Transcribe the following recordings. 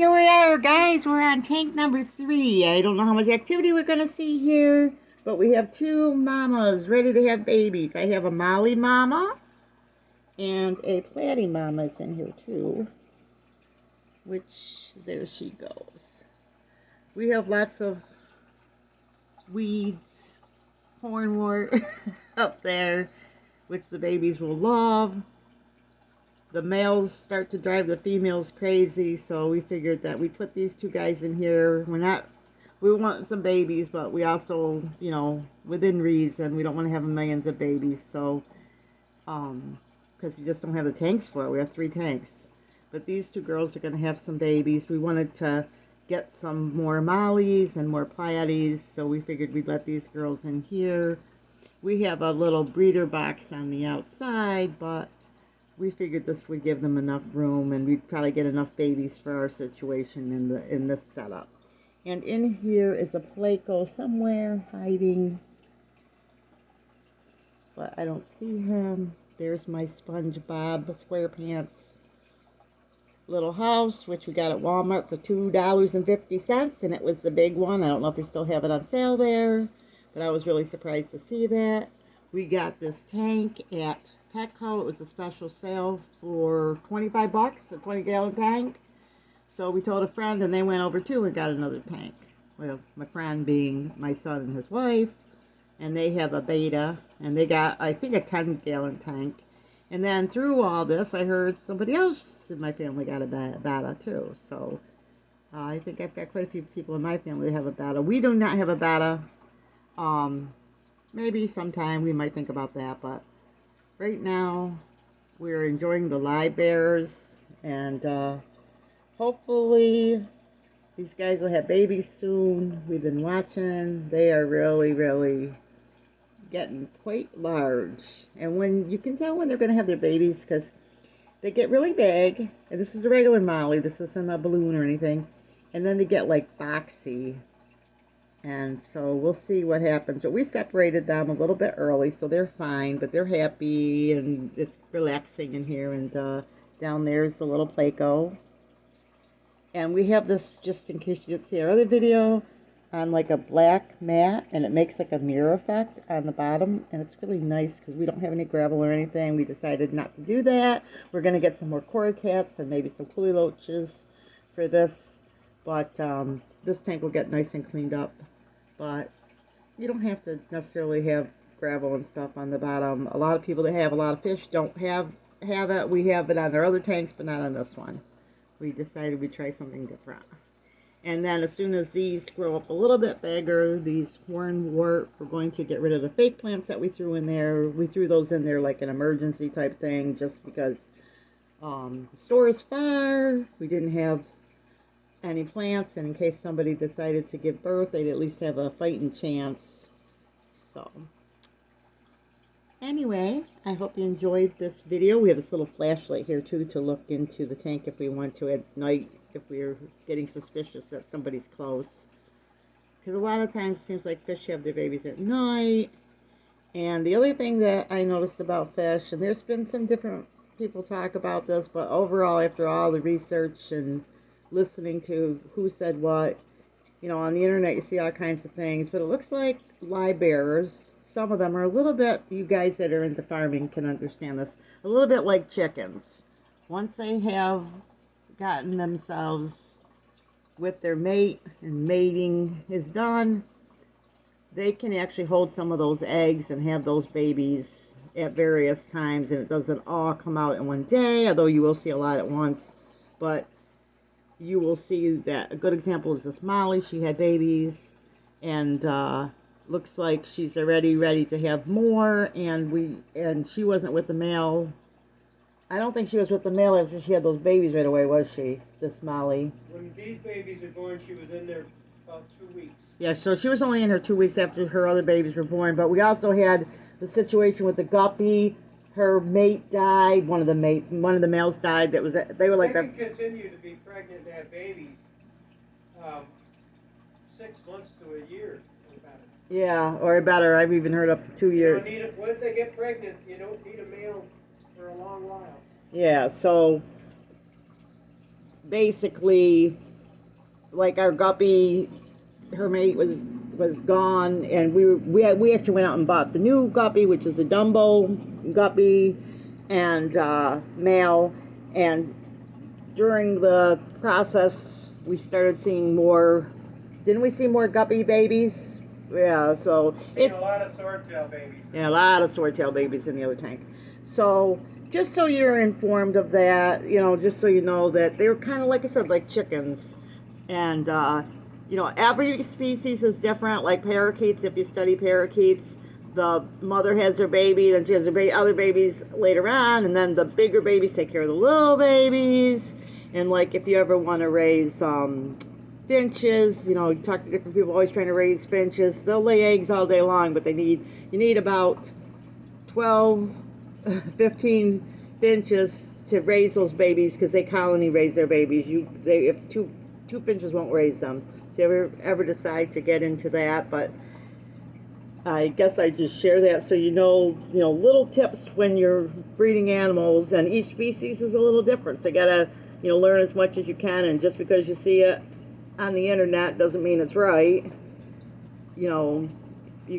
Here we are, guys. We're on tank number 3. I don't know how much activity we're going to see here, but we have 2 mamas ready to have babies. I have a Molly mama and a Platy mama is in here too, which, there she goes. We have lots of weeds, hornwort up there, which the babies will love. The males start to drive the females crazy, so we figured that we put these 2 guys in here. We want some babies, but we also, within reason, we don't want to have millions of babies, so, because we just don't have the tanks for it. We have 3 tanks. But these 2 girls are going to have some babies. We wanted to get some more Mollies and more Pleiades, so we figured we'd let these girls in here. We have a little breeder box on the outside, but we figured this would give them enough room, and we'd probably get enough babies for our situation in this setup. And in here is a Pleco somewhere hiding, but I don't see him. There's my SpongeBob SquarePants little house, which we got at Walmart for $2.50, and it was the big one. I don't know if they still have it on sale there, but I was really surprised to see that. We got this tank at Petco. It was a special sale for 25 bucks, a 20-gallon tank. So we told a friend, and they went over too and got another tank. Well, my friend being my son and his wife, and they have a Beta, and they got, I think, a 10-gallon tank. And then through all this, I heard somebody else in my family got a Beta too. So I think I've got quite a few people in my family that have a Beta. We do not have a Beta. Maybe sometime we might think about that, but right now we're enjoying the live bears, and hopefully these guys will have babies soon. We've been watching. They are really, really getting quite large, and when you can tell when they're going to have their babies, because they get really big, and this is the regular Molly, this isn't a balloon or anything, and then they get like boxy. And so we'll see what happens. But we separated them a little bit early, so they're fine. But they're happy, and it's relaxing in here. And down there's the little Pleco. And we have this, just in case you didn't see our other video, on like a black mat. And it makes like a mirror effect on the bottom. And it's really nice because we don't have any gravel or anything. We decided not to do that. We're going to get some more cory cats and maybe some Puli Loaches for this. But this tank will get nice and cleaned up. But you don't have to necessarily have gravel and stuff on the bottom. A lot of people that have a lot of fish don't have it. We have it on our other tanks, but not on this one. We decided we'd try something different. And then as soon as these grow up a little bit bigger, these hornwort, we're going to get rid of the fake plants that we threw in there. We threw those in there like an emergency type thing, just because the store is far. We didn't have any plants, and in case somebody decided to give birth, they'd at least have a fighting chance. So anyway, I hope you enjoyed this video. We have this little flashlight here too to look into the tank if we want to at night, if we're getting suspicious that somebody's close, because a lot of times it seems like fish have their babies at night. And the other thing that I noticed about fish, and there's been some different people talk about this, but overall, after all the research and listening to who said what, on the internet you see all kinds of things, but it looks like live bears, some of them are a little bit, you guys that are into farming can understand this, a little bit like chickens. Once they have gotten themselves with their mate and mating is done, they can actually hold some of those eggs and have those babies at various times, and it doesn't all come out in one day, although you will see a lot at once. But you will see that a good example is this Molly. She had babies, and looks like she's already ready to have more. And she wasn't with the male. I don't think she was with the male after she had those babies right away, was she? This Molly. When these babies were born, she was in there about 2 weeks. Yeah, so she was only in her 2 weeks after her other babies were born. But we also had the situation with the guppy. Her mate died. One of the males died. They were like they can continue to be pregnant and have babies 6 months to a year. Yeah, or better. I've even heard up to 2 years. What if they get pregnant? You don't need a male for a long while. Yeah, so basically like our guppy, her mate was gone, and we actually went out and bought the new guppy, which is the Dumbo guppy, and male. And during the process, we started seeing more. Didn't we see more guppy babies? Yeah. So Seen it's a lot of swordtail babies. yeah, a lot of swordtail babies in the other tank. So just so you're informed of that, just so you know that they're kind of, like I said, like chickens. And, every species is different. Like parakeets, if you study parakeets, the mother has her baby, then she has her other babies later on, and then the bigger babies take care of the little babies. And, like, if you ever want to raise finches, you talk to different people always trying to raise finches. They'll lay eggs all day long, but you need about 12, 15 finches to raise those babies, because they colony raise their babies. If two finches won't raise them. So you ever decide to get into that, but I guess I just share that so little tips when you're breeding animals, and each species is a little different. So you gotta, learn as much as you can, and just because you see it on the internet doesn't mean it's right. You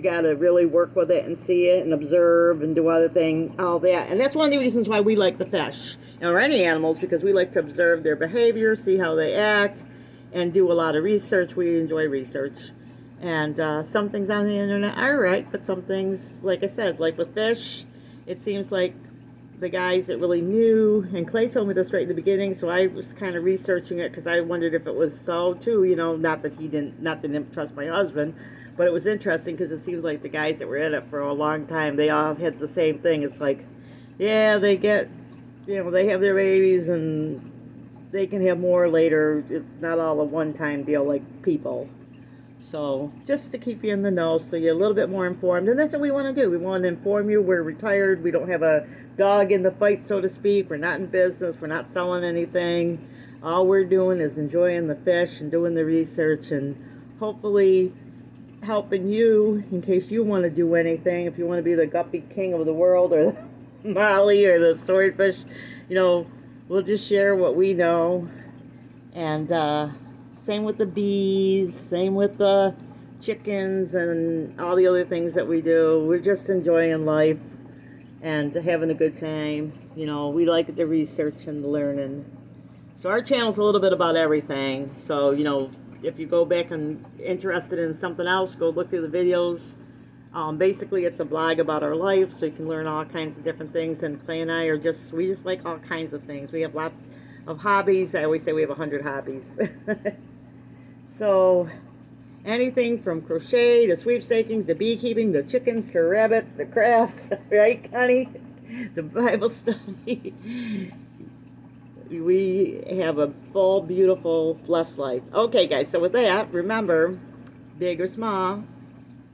gotta really work with it and see it and observe and do other things, all that. And that's one of the reasons why we like the fish or any animals, because we like to observe their behavior, see how they act, and do a lot of research. We enjoy research. And some things on the internet are right, but some things, like I said, like with fish, it seems like the guys that really knew, and Clay told me this right in the beginning, so I was kind of researching it because I wondered if it was so too, not that he didn't trust my husband, but it was interesting because it seems like the guys that were in it for a long time, they all had the same thing. It's like, yeah, they get, they have their babies and they can have more later. It's not all a one-time deal like people. So just to keep you in the know, so you're a little bit more informed. And that's what we want to do. We want to inform you. We're retired. We don't have a dog in the fight, so to speak. We're not in business. We're not selling anything. All we're doing is enjoying the fish and doing the research, and hopefully helping you in case you want to do anything. If you want to be the guppy king of the world, or the Molly, or the swordfish, we'll just share what we know. And same with the bees, same with the chickens, and all the other things that we do. We're just enjoying life and having a good time. We like the research and the learning. So our channel's a little bit about everything. So, if you go back and interested in something else, go look through the videos. Basically, it's a blog about our life, so you can learn all kinds of different things. And Clay and I we just like all kinds of things. We have lots of hobbies. I always say we have 100 hobbies. So anything from crochet to sweepstaking to beekeeping to chickens to rabbits to crafts, right, Connie? The Bible study. We have a full, beautiful, blessed life. Okay, guys, so with that, remember, big or small,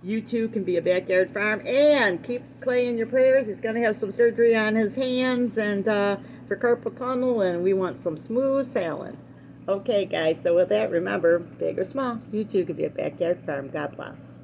you too can be a backyard farm. And keep Clay in your prayers. He's going to have some surgery on his hands and for carpal tunnel, and we want some smooth sailing. Okay, guys, so with that, remember, big or small, you too could be a backyard farm. God bless.